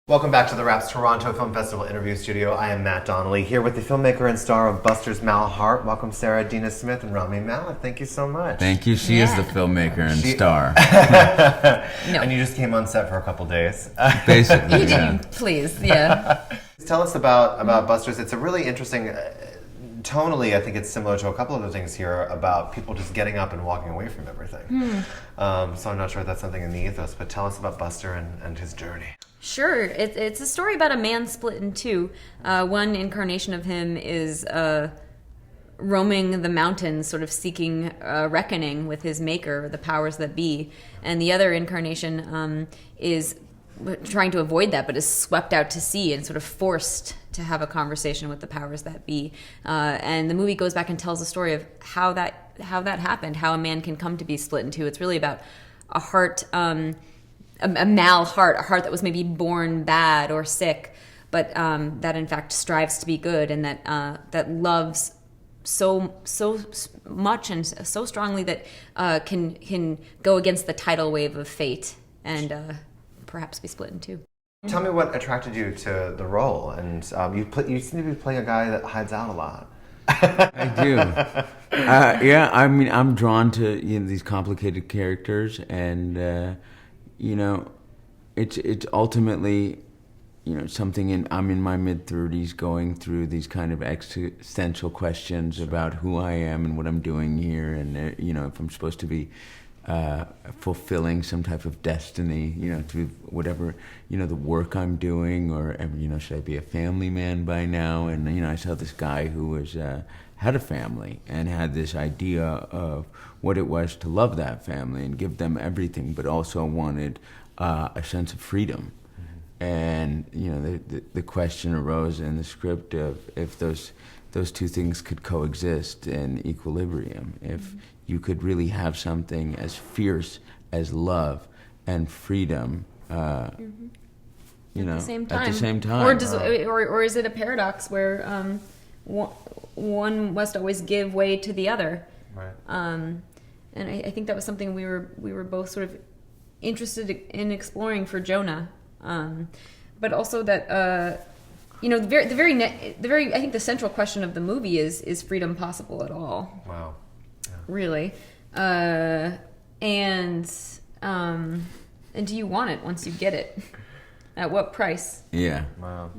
Welcome back to TheWrap's Toronto Film Festival interview studio. I am Matt Donnelly, here with the filmmaker and star of Buster's Malheart. Welcome Sarah Adina Smith and Rami Malek. Thank you so much. Thank you. She is the filmmaker and star. No. And you just came on set for a couple days. Basically, You did, please, yeah. Tell us about Buster's. It's a really interesting... tonally, I think it's similar to a couple of the things here about people just getting up and walking away from everything. So I'm not sure if that's something in the ethos, but tell us about Buster and his journey. Sure, it's a story about a man split in two. One incarnation of him is roaming the mountains, sort of seeking a reckoning with his maker, the powers that be. And the other incarnation is trying to avoid that, but is swept out to sea and sort of forced to have a conversation with the powers that be. And the movie goes back and tells the story of how that happened, how a man can come to be split in two. It's really about a heart... a mal heart, a heart that was maybe born bad or sick, but that in fact strives to be good, and that loves so much and so strongly that can go against the tidal wave of fate and perhaps be split in two. Tell me what attracted you to the role, and you seem to be playing a guy that hides out a lot. I do. Yeah, I mean, I'm drawn to these complicated characters, and it's ultimately something. I'm in my mid-30s, going through these kind of existential questions about who I am and what I'm doing here, and if I'm supposed to be fulfilling some type of destiny, through whatever the work I'm doing, or should I be a family man by now? And I saw this guy who was had a family and had this idea of what it was to love that family and give them everything, but also wanted a sense of freedom. And the question arose in the script of if those two things could coexist in equilibrium, if you could really have something as fierce as love and freedom, at the same time. Or is it a paradox where one must always give way to the other? Right. And I think that was something we were both sort of interested in exploring for Jonah, but also that the very I think the central question of the movie is freedom possible at all? Wow. Yeah. Really, and do you want it once you get it? At what price? Yeah. Wow.